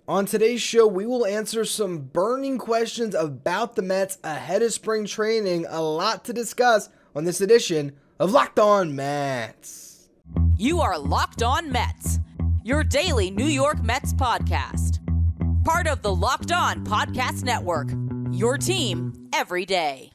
On today's show, we will answer some burning questions about the Mets ahead of spring training. A lot to discuss on this edition of Locked On Mets. You are Locked On Mets, your daily New York Mets podcast. Part of the Locked On Podcast Network, your team every day.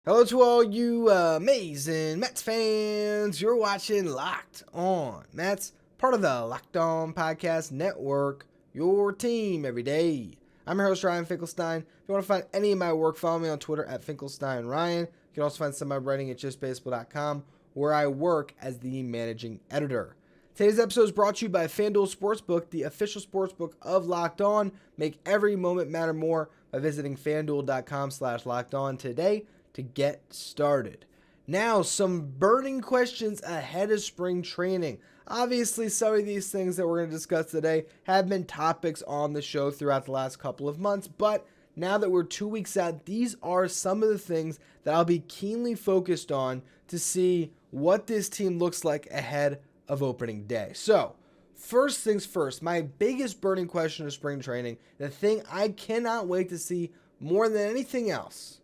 Hello to all you amazing Mets fans. You're watching Locked On Mets, part of the Locked On Podcast Network, your team every day. I'm your host, Ryan Finkelstein. If you want to find any of my work, follow me on Twitter at FinkelsteinRyan. You can also find some of my writing at justbaseball.com, where I work as the managing editor. Today's episode is brought to you by FanDuel Sportsbook, the official sportsbook of Locked On. Make every moment matter more by visiting FanDuel.com/LockedOn today to get started. Now, some burning questions ahead of spring training. Obviously, some of these things that we're going to discuss today have been topics on the show throughout the last couple of months, but now that we're 2 weeks out, these are some of the things that I'll be keenly focused on to see what this team looks like ahead of opening day. So, first things first, my biggest burning question of spring training, the thing I cannot wait to see more than anything else,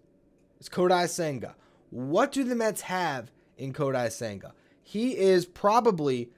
is Kodai Senga. What do the Mets have in Kodai Senga? He is probably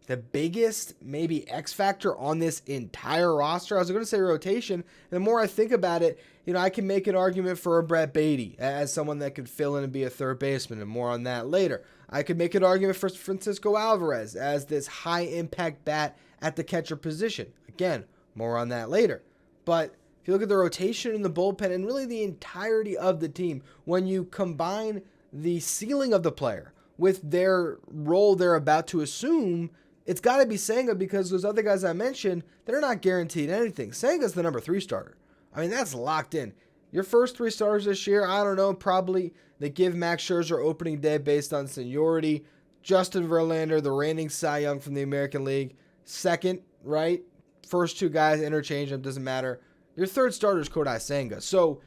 the biggest, maybe X factor on this entire roster. I was going to say rotation, and the more I think about it, I can make an argument for a Brett Beatty as someone that could fill in and be a third baseman, and more on that later. I could make an argument for Francisco Alvarez as this high-impact bat at the catcher position. Again, more on that later. But if you look at the rotation in the bullpen and really the entirety of the team, when you combine the ceiling of the player with their role they're about to assume, it's got to be Senga, because those other guys I mentioned, they're not guaranteed anything. Senga's the number 3 starter. I mean, that's locked in. Your first 3 starters this year, I don't know, probably they give Max Scherzer opening day based on seniority. Justin Verlander, the reigning Cy Young from the American League, second, right? First 2 guys, interchange them, doesn't matter. Your third starter is Kodai Senga. So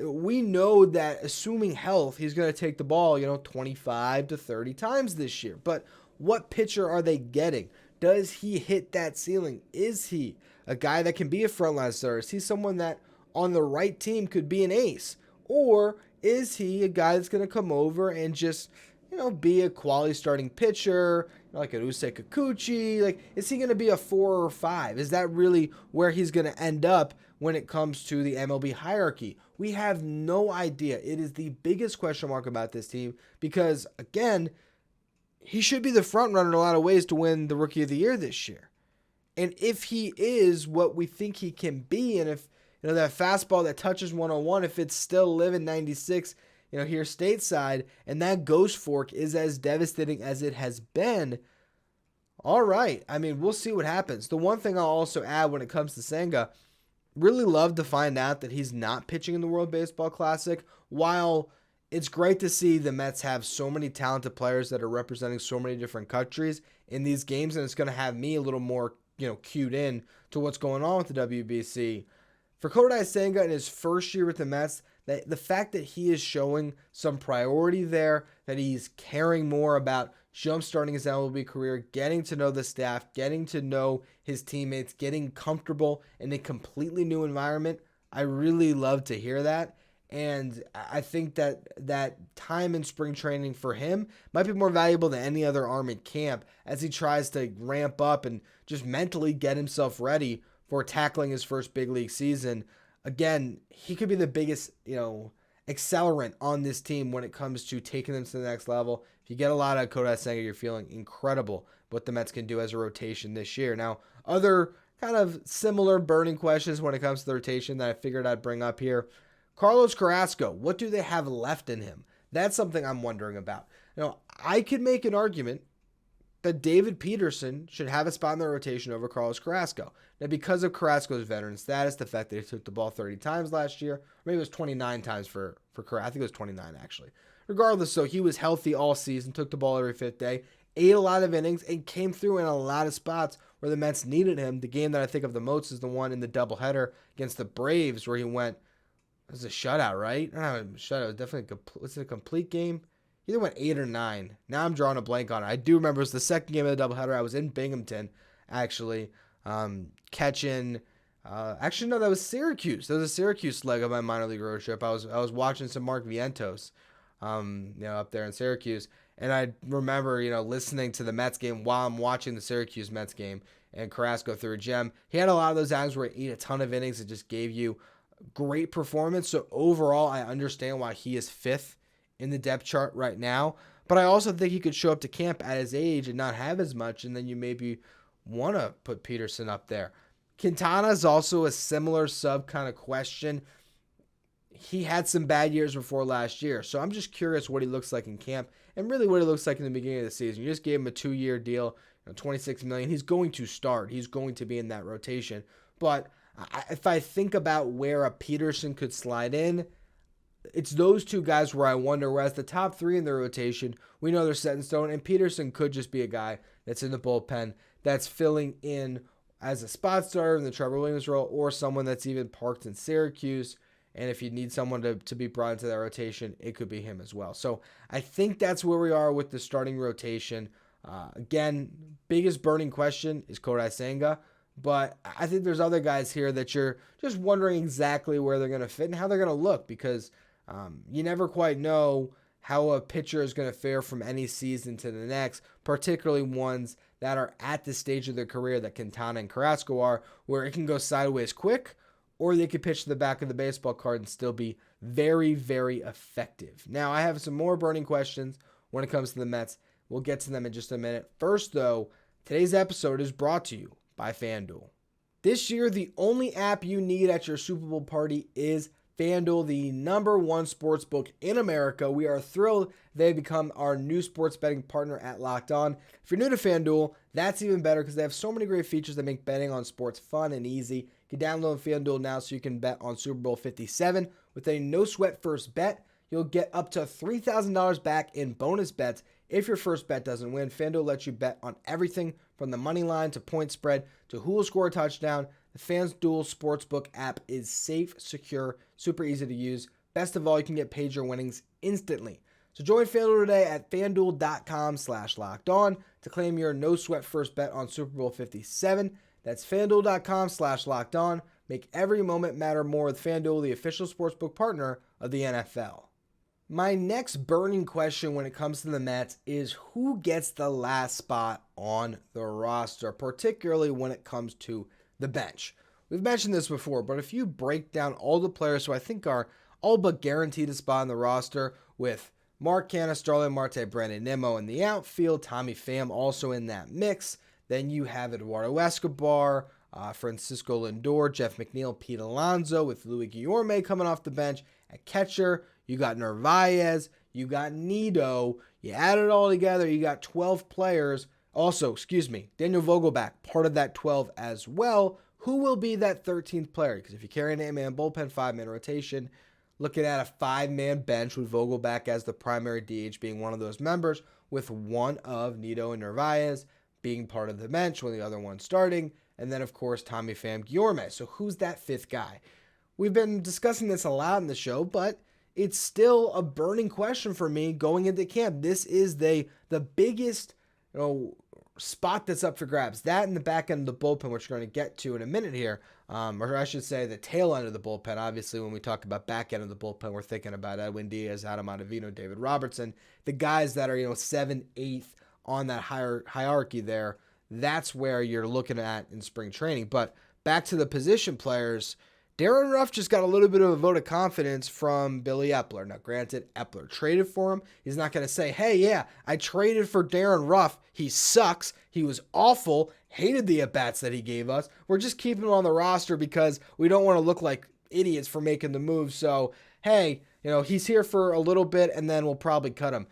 we know that assuming health, he's going to take the ball, 25 to 30 times this year. But what pitcher are they getting? Does he hit that ceiling? Is he a guy that can be a frontline starter? Is he someone that on the right team could be an ace? Or is he a guy that's going to come over and just, be a quality starting pitcher, like an Usei Kikuchi? Like, is he going to be a 4 or 5? Is that really where he's going to end up when it comes to the MLB hierarchy? We have no idea. It is the biggest question mark about this team because, again, he should be the front runner in a lot of ways to win the Rookie of the Year this year. And if he is what we think he can be, and if that fastball that touches 101, if it's still living 96, here stateside, and that ghost fork is as devastating as it has been, all right. I mean, we'll see what happens. The one thing I'll also add when it comes to Senga, really love to find out that he's not pitching in the World Baseball Classic. While it's great to see the Mets have so many talented players that are representing so many different countries in these games, and it's going to have me a little more, cued in to what's going on with the WBC. For Kodai Senga in his first year with the Mets, the fact that he is showing some priority there, that he's caring more about jumpstarting his MLB career, getting to know the staff, getting to know his teammates, getting comfortable in a completely new environment, I really love to hear that. And I think that time in spring training for him might be more valuable than any other arm in camp as he tries to ramp up and just mentally get himself ready for tackling his first big league season. Again, he could be the biggest, accelerant on this team when it comes to taking them to the next level. If you get a lot of Kodai Senga, you're feeling incredible what the Mets can do as a rotation this year. Now, other kind of similar burning questions when it comes to the rotation that I figured I'd bring up here. Carlos Carrasco, what do they have left in him? That's something I'm wondering about. I could make an argument that David Peterson should have a spot in the rotation over Carlos Carrasco. Now, because of Carrasco's veteran status, the fact that he took the ball 30 times last year, or maybe it was 29 times for Carrasco. I think it was 29, actually. Regardless, so he was healthy all season, took the ball every fifth day, ate a lot of innings, and came through in a lot of spots where the Mets needed him. The game that I think of the most is the one in the doubleheader against the Braves where he went, it was a shutout, right? No, shutout. It was definitely was it a complete game? He either went 8 or 9. Now I'm drawing a blank on it. I do remember it was the second game of the doubleheader. I was in Binghamton, actually, catching. Actually, no, that was Syracuse. That was a Syracuse leg of my minor league road trip. I was watching some Mark Vientos, up there in Syracuse, and I remember, listening to the Mets game while I'm watching the Syracuse Mets game, and Carrasco threw a gem. He had a lot of those times where he ate a ton of innings. It just gave you great performance. So overall, I understand why he is 5th in the depth chart right now. But I also think he could show up to camp at his age and not have as much, and then you maybe want to put Peterson up there. Quintana is also a similar sub kind of question. He had some bad years before last year, so I'm just curious what he looks like in camp and really what he looks like in the beginning of the season. You just gave him a 2-year deal, $26 million. He's going to start. He's going to be in that rotation. But if I think about where a Peterson could slide in, it's those two guys where I wonder, whereas the top 3 in the rotation, we know they're set in stone, and Peterson could just be a guy that's in the bullpen that's filling in as a spot starter in the Trevor Williams role, or someone that's even parked in Syracuse. And if you need someone to be brought into that rotation, it could be him as well. So I think that's where we are with the starting rotation. Again, biggest burning question is Kodai Senga. But I think there's other guys here that you're just wondering exactly where they're going to fit and how they're going to look, because you never quite know how a pitcher is going to fare from any season to the next, particularly ones that are at the stage of their career that Quintana and Carrasco are, where it can go sideways quick, or they could pitch to the back of the baseball card and still be very, very effective. Now, I have some more burning questions when it comes to the Mets. We'll get to them in just a minute. First, though, today's episode is brought to you by FanDuel. This year, the only app you need at your Super Bowl party is FanDuel, the #1 sports book in America. We are thrilled they become our new sports betting partner at Locked On. If you're new to FanDuel, that's even better because they have so many great features that make betting on sports fun and easy. You can download FanDuel now so you can bet on Super Bowl 57 with a no-sweat first bet. You'll get up to $3,000 back in bonus bets if your first bet doesn't win. FanDuel lets you bet on everything from the money line to point spread to who will score a touchdown. The FanDuel Sportsbook app is safe, secure, super easy to use. Best of all, you can get paid your winnings instantly. So join FanDuel today at FanDuel.com/LockedOn to claim your no-sweat first bet on Super Bowl 57. That's FanDuel.com/LockedOn. Make every moment matter more with FanDuel, the official sportsbook partner of the NFL. My next burning question when it comes to the Mets is who gets the last spot on the roster, particularly when it comes to the bench. We've mentioned this before, but if you break down all the players who I think are all but guaranteed a spot on the roster, with Mark Canha, Starling Marte, Brandon Nimmo in the outfield, Tommy Pham also in that mix, then you have Eduardo Escobar, Francisco Lindor, Jeff McNeil, Pete Alonso, with Louis Guillorme coming off the bench at catcher. You got Narvaez, you got Nido. You add it all together, you got 12 players. Also, Daniel Vogelbach, part of that 12 as well. Who will be that 13th player? Because if you carry an 8-man bullpen, 5-man rotation, looking at a 5-man bench with Vogelbach as the primary DH being one of those members, with one of Nido and Narvaez being part of the bench, when the other one's starting, and then, of course, Tommy Pham, Guillorme. So who's that 5th guy? We've been discussing this a lot in the show, but it's still a burning question for me going into camp. This is the biggest spot that's up for grabs. That and the back end of the bullpen, which we're going to get to in a minute here, or I should say the tail end of the bullpen. Obviously, when we talk about back end of the bullpen, we're thinking about Edwin Diaz, Adam Ottavino, David Robertson, the guys that are 7th, 8th on that hierarchy there. That's where you're looking at in spring training. But back to the position players, Darren Ruff just got a little bit of a vote of confidence from Billy Epler. Now, granted, Epler traded for him. He's not going to say, hey, yeah, I traded for Darren Ruff. He sucks. He was awful. Hated the at-bats that he gave us. We're just keeping him on the roster because we don't want to look like idiots for making the move. So, hey, he's here for a little bit and then we'll probably cut him.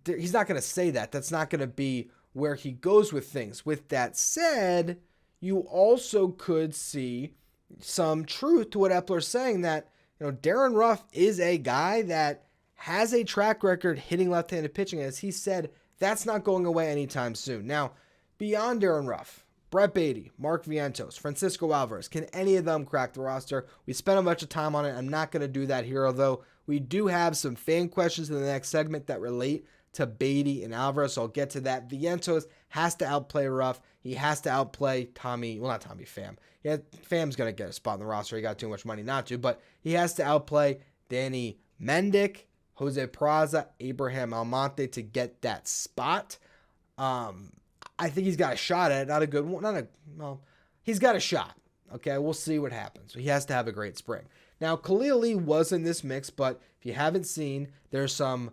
He's not going to say that. That's not going to be where he goes with things. With that said, you also could see some truth to what Epler's saying, that Darren Ruff is a guy that has a track record hitting left-handed pitching. As he said, That's not going away anytime soon. Now, beyond Aaron Ruff, Brett Beatty, Mark Vientos, Francisco Alvarez, can any of them crack the roster? We spent a bunch of time on it. I'm not going to do that here, although we do have some fan questions in the next segment that relate to Beatty and Alvarez, so I'll get to that. Vientos has to outplay Ruff. He has to outplay not Tommy Pham. Yeah, Pham's going to get a spot in the roster. He got too much money not to, but he has to outplay Danny Mendick, Jose Peraza, Abraham Almonte to get that spot. I think he's got a shot at it. Not a good one. He's got a shot. Okay, we'll see what happens. So he has to have a great spring. Now, Khalil Lee was in this mix, but if you haven't seen, there's some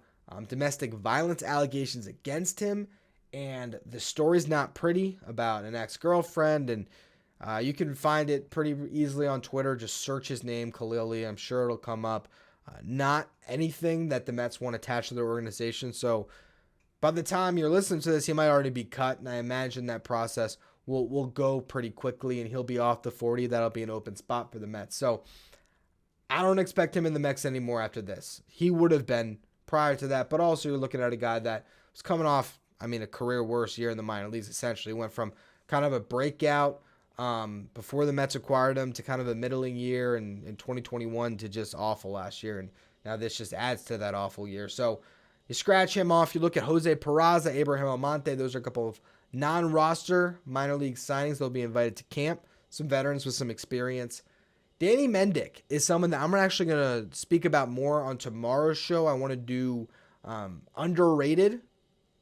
domestic violence allegations against him, and the story's not pretty about an ex-girlfriend, and you can find it pretty easily on Twitter. Just search his name, Khalil Lee. I'm sure it'll come up. Not anything that the Mets want attached to their organization, so by the time you're listening to this, he might already be cut, and I imagine that process will go pretty quickly, and he'll be off the 40. That'll be an open spot for the Mets. So I don't expect him in the mix anymore after this. He would have been prior to that, but also you're looking at a guy that was coming off, a career worst year in the minor leagues, essentially. Went from kind of a breakout before the Mets acquired him to kind of a middling year in 2021 to just awful last year, and now this just adds to that awful year. So you scratch him off. You look at Jose Peraza, Abraham Almonte. Those are a couple of non-roster minor league signings. They'll be invited to camp. Some veterans with some experience. Danny Mendick is someone that I'm actually going to speak about more on tomorrow's show. I want to do underrated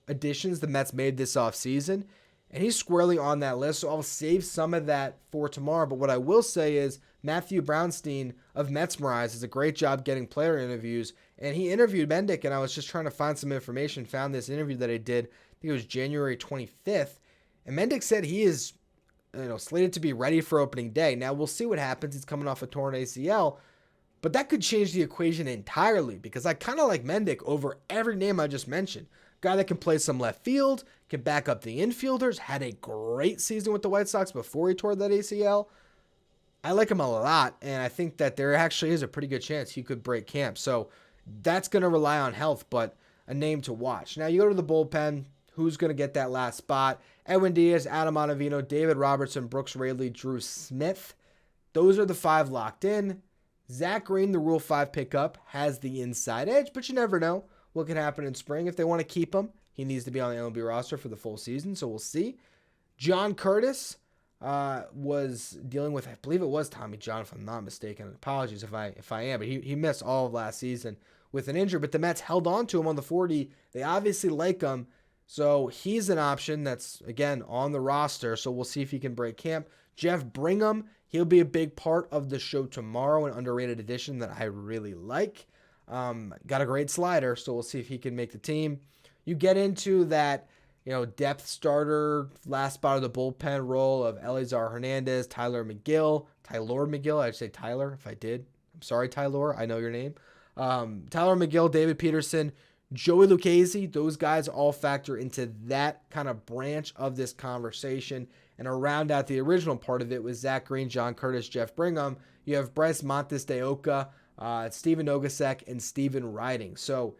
additions the Mets made this offseason, and he's squarely on that list, so I'll save some of that for tomorrow. But what I will say is Matthew Brownstein of Metsmerize does a great job getting player interviews, and he interviewed Mendick, and I was just trying to find some information, found this interview that I did, I think it was January 25th, and Mendick said he is slated to be ready for opening day. Now, we'll see what happens. He's coming off a torn ACL, but that could change the equation entirely because I kind of like Mendick over every name I just mentioned. Guy that can play some left field, can back up the infielders, had a great season with the White Sox before he tore that ACL. I like him a lot, and I think that there actually is a pretty good chance he could break camp. So that's going to rely on health, but a name to watch. Now, you go to the bullpen. Who's going to get that last spot? Edwin Diaz, Adam Ottavino, David Robertson, Brooks Raley, Drew Smith. Those are the 5 locked in. Zach Green, the Rule 5 pickup, has the inside edge, but you never know what can happen in spring. If they want to keep him, he needs to be on the MLB roster for the full season, so we'll see. John Curtis was dealing with, I believe it was Tommy John, if I'm not mistaken. Apologies if I am, but he missed all of last season with an injury, but the Mets held on to him on the 40. They obviously like him, so he's an option that's, again, on the roster, so we'll see if he can break camp. Jeff Brigham, he'll be a big part of the show tomorrow, an underrated addition that I really like. Got a great slider, so we'll see if he can make the team. You get into that, depth starter, last spot of the bullpen role of Elizar Hernandez, Tyler McGill. I'd say Tyler if I did. I'm sorry, Tyler. I know your name. Tyler McGill, David Peterson, Joey Lucchesi. Those guys all factor into that kind of branch of this conversation. And to round out the original part of it with Zach Green, John Curtis, Jeff Brigham, you have Bryce Montes de Oca, Steven Nogasek, and Steven Riding. So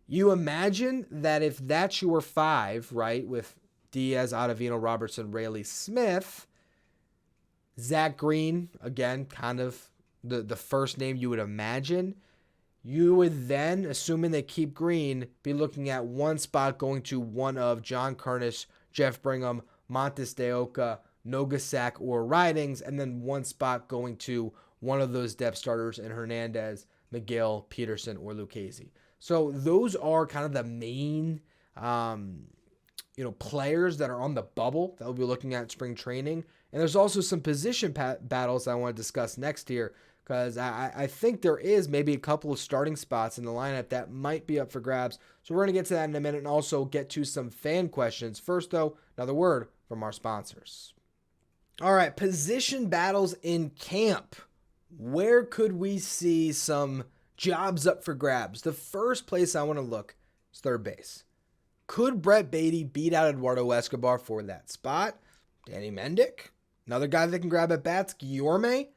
you imagine that if that's your 5, right, with Diaz, Ottavino, Robertson, Raley, Smith, Zach Green, again, kind of the first name you would imagine, you would then, assuming they keep Green, be looking at one spot going to one of John Curtis, Jeff Brigham, Montes de Oca, Nogasek, or Ridings, and then one spot going to one of those depth starters in Hernandez, McGill, Peterson, or Lucchesi. So those are kind of the main, players that are on the bubble that we'll be looking at spring training. And there's also some position battles I want to discuss next here because I think there is maybe a couple of starting spots in the lineup that might be up for grabs. So we're going to get to that in a minute and also get to some fan questions. First, though, another word from our sponsors. All right, position battles in camp. Where could we see some jobs up for grabs? The first place I want to look is third base. Could Brett Beatty beat out Eduardo Escobar for that spot? Danny Mendick, another guy that can grab at bats. Guillorme,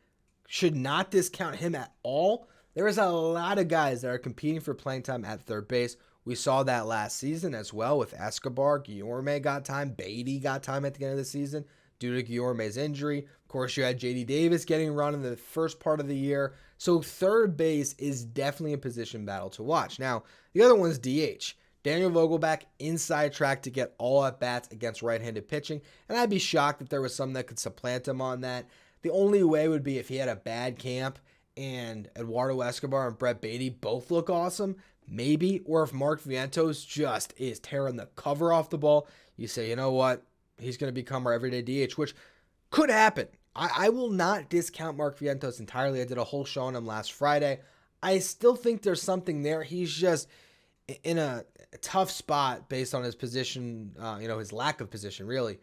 should not discount him at all. There is a lot of guys that are competing for playing time at third base. We saw that last season as well with Escobar. Guillorme got time. Beatty got time at the end of the season due to Guillorme's injury. Of course, you had J.D. Davis getting run in the first part of the year. So third base is definitely a position battle to watch. Now, the other one's DH. Daniel Vogelbach inside track to get all at-bats against right-handed pitching, and I'd be shocked if there was some that could supplant him on that. The only way would be if he had a bad camp and Eduardo Escobar and Brett Beatty both look awesome, maybe, or if Mark Vientos just is tearing the cover off the ball, you say, you know what, he's going to become our everyday DH, which could happen. I will not discount Mark Vientos entirely. I did a whole show on him last Friday. I still think there's something there. He's just in a tough spot based on his position, his lack of position, really,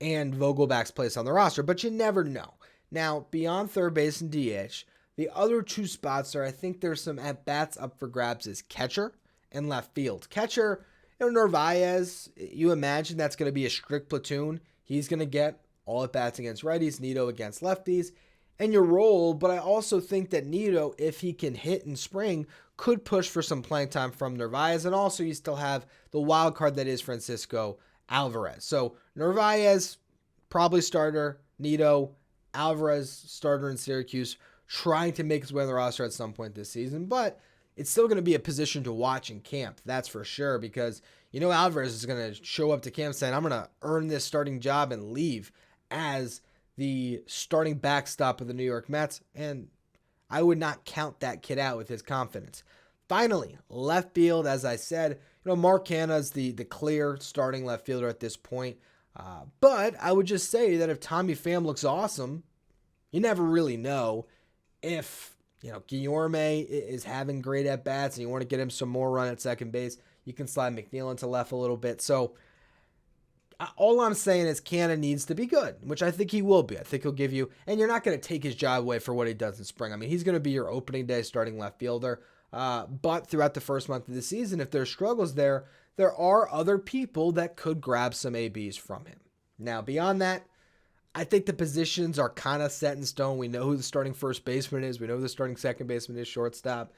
and Vogelbach's place on the roster, but you never know. Now, beyond third base and DH, the other two spots are, I think there's some at-bats up for grabs is catcher and left field. Catcher, Narvaez, you imagine that's going to be a strict platoon. He's going to get all at-bats against righties, Nido against lefties, and your role, but I also think that Nido, if he can hit in spring, could push for some playing time from Narvaez, and also you still have the wild card that is Francisco Alvarez. So Narvaez, probably starter, Nido, Alvarez, starter in Syracuse, trying to make his way on the roster at some point this season, but it's still going to be a position to watch in camp, that's for sure, because Alvarez is going to show up to camp saying, I'm going to earn this starting job and leave as the starting backstop of the New York Mets, and I would not count that kid out with his confidence. Finally, left field, as I said, Mark Canha's the clear starting left fielder at this point, but I would just say that if Tommy Pham looks awesome, you never really know. If Guillorme is having great at-bats and you want to get him some more run at second base, you can slide McNeil into left a little bit. So all I'm saying is Canha needs to be good, which I think he will be. I think he'll give you, and you're not going to take his job away for what he does in spring. I mean, he's going to be your opening day starting left fielder. But throughout the first month of the season, if there's struggles there are other people that could grab some ABs from him. Now, beyond that, I think the positions are kind of set in stone. We know who the starting first baseman is. We know who the starting second baseman is, shortstop.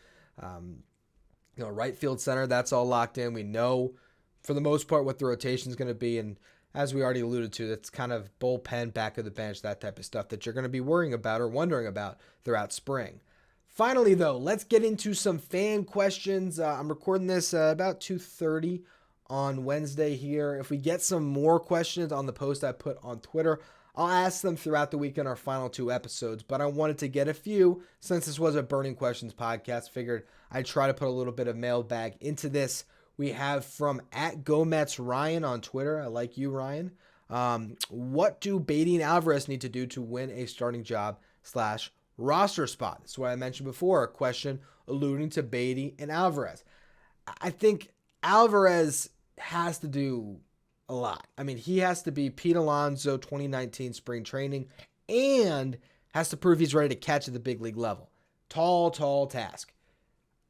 Right field center, that's all locked in. We know, for the most part, what the rotation is going to be. And as we already alluded to, that's kind of bullpen, back of the bench, that type of stuff that you're going to be worrying about or wondering about throughout spring. Finally, though, let's get into some fan questions. I'm recording this about 2:30 on Wednesday here. If we get some more questions on the post I put on Twitter, I'll ask them throughout the week in our final two episodes, but I wanted to get a few since this was a Burning Questions podcast. Figured I'd try to put a little bit of mailbag into this. We have from @GoMets Ryan on Twitter. I like you, Ryan. What do Beatty and Alvarez need to do to win a starting job / roster spot? That's what I mentioned before, a question alluding to Beatty and Alvarez. I think Alvarez has to do a lot. I mean, he has to be Pete Alonso 2019 spring training and has to prove he's ready to catch at the big league level. Tall task.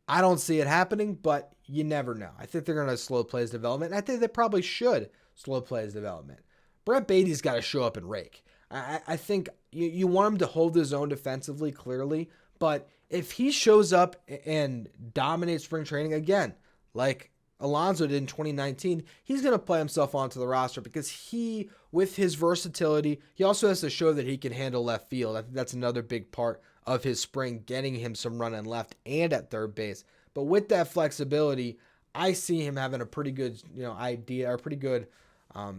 I don't see it happening, but you never know. I think they're going to slow play his development, and I think they probably should slow play his development. Brett Beatty's got to show up and rake. I think you want him to hold his own defensively, clearly, but if he shows up and dominates spring training again, like Alonso did in 2019, he's going to play himself onto the roster because he, with his versatility, he also has to show that he can handle left field. I think that's another big part of his spring, getting him some run on left and at third base. But with that flexibility, I see him having a pretty good, idea, or pretty good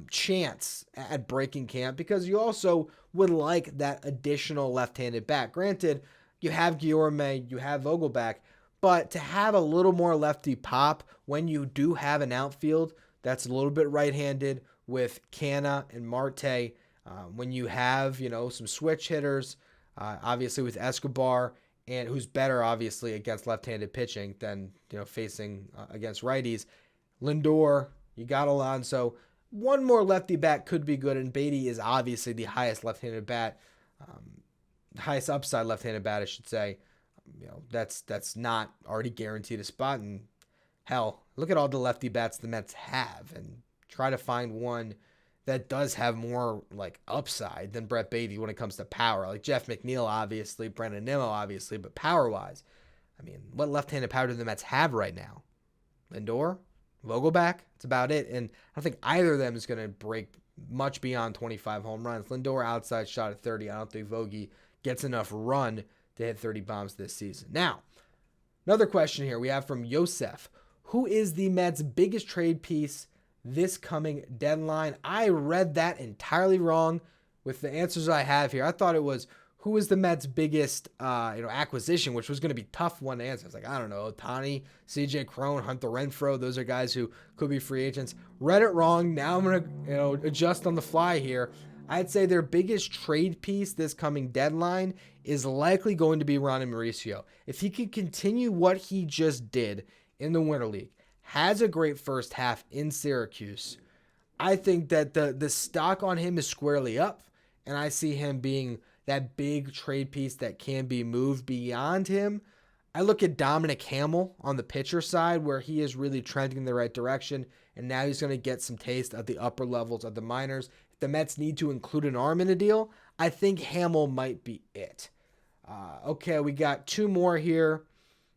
chance at breaking camp, because you also would like that additional left-handed bat. Granted, you have Guillorme, you have Vogelbach, but to have a little more lefty pop when you do have an outfield that's a little bit right-handed with Canha and Marte, when you have, some switch hitters, obviously with Escobar, and who's better, obviously, against left-handed pitching than, facing against righties. Lindor, you got Alonso. One more lefty bat could be good, and Beatty is obviously the highest left-handed bat, highest upside left-handed bat, I should say. That's not already guaranteed a spot. And hell, look at all the lefty bats the Mets have, and try to find one that does have more upside than Brett Beatty when it comes to power. Like Jeff McNeil, obviously, Brandon Nimmo, obviously, but power-wise, I mean, what left-handed power do the Mets have right now? Lindor? Vogelback. That's about it. And I don't think either of them is going to break much beyond 25 home runs. Lindor outside shot at 30. I don't think Vogie gets enough run to hit 30 bombs this season. Now, another question here we have from Yosef. Who is the Mets' biggest trade piece this coming deadline? I read that entirely wrong with the answers I have here. I thought it was who is the Mets' biggest acquisition, which was going to be a tough one to answer. I was like, I don't know, Ohtani, CJ Cron, Hunter Renfroe. Those are guys who could be free agents. Read it wrong. Now I'm going to adjust on the fly here. I'd say their biggest trade piece this coming deadline is likely going to be Ronnie Mauricio. If he can continue what he just did in the Winter League, has a great first half in Syracuse, I think that the stock on him is squarely up, and I see him being that big trade piece that can be moved beyond him. I look at Dominic Hamill on the pitcher side, where he is really trending in the right direction, and now he's going to get some taste of the upper levels of the minors. If the Mets need to include an arm in a deal, I think Hamill might be it. Okay, we got two more here.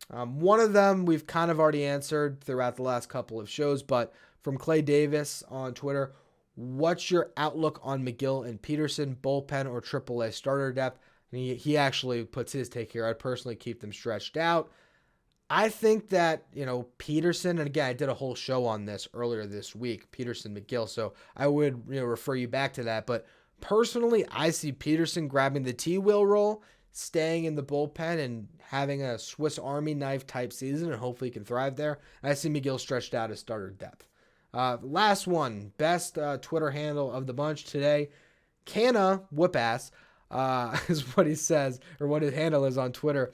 One of them we've kind of already answered throughout the last couple of shows, but from Clay Davis on Twitter, what's your outlook on McGill and Peterson, bullpen or AAA starter depth? And he actually puts his take here. I'd personally keep them stretched out. I think that, Peterson, and again, I did a whole show on this earlier this week, Peterson, McGill, so I would refer you back to that. But personally, I see Peterson grabbing the T-wheel role, staying in the bullpen and having a Swiss Army knife type season, and hopefully he can thrive there. And I see McGill stretched out as starter depth. Last one, best Twitter handle of the bunch today, Canna Whoopass, is what he says, or what his handle is on Twitter.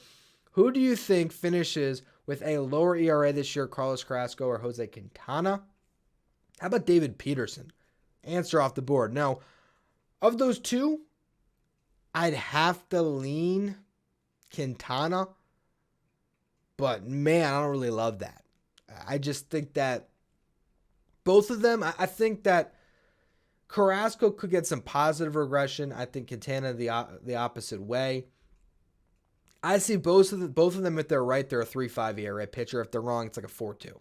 Who do you think finishes with a lower ERA this year, Carlos Carrasco or Jose Quintana? How about David Peterson? Answer off the board. Now, of those two, I'd have to lean Quintana, but man, I don't really love that. I just think that both of them, I think that Carrasco could get some positive regression. I think Quintana the opposite way. I see both of them, if they're right, they're a 3.5 ERA pitcher. If they're wrong, it's like a 4.2.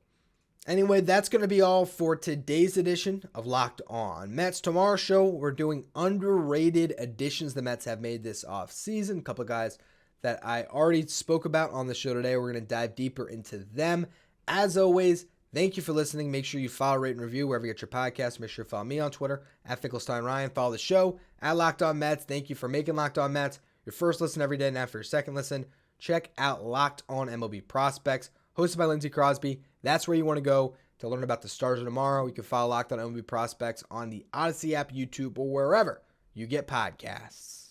Anyway, that's going to be all for today's edition of Locked On Mets. Tomorrow's show, we're doing underrated additions the Mets have made this offseason. A couple of guys that I already spoke about on the show today. We're going to dive deeper into them. As always, thank you for listening. Make sure you follow, rate, and review wherever you get your podcast. Make sure you follow me on Twitter, @FinkelsteinRyan. Follow the show, @Locked On Mets. Thank you for making Locked On Mets your first listen every day, and after your second listen, check out Locked On MLB Prospects, hosted by Lindsey Crosby. That's where you want to go to learn about the stars of tomorrow. You can follow Locked On MLB Prospects on the Odyssey app, YouTube, or wherever you get podcasts.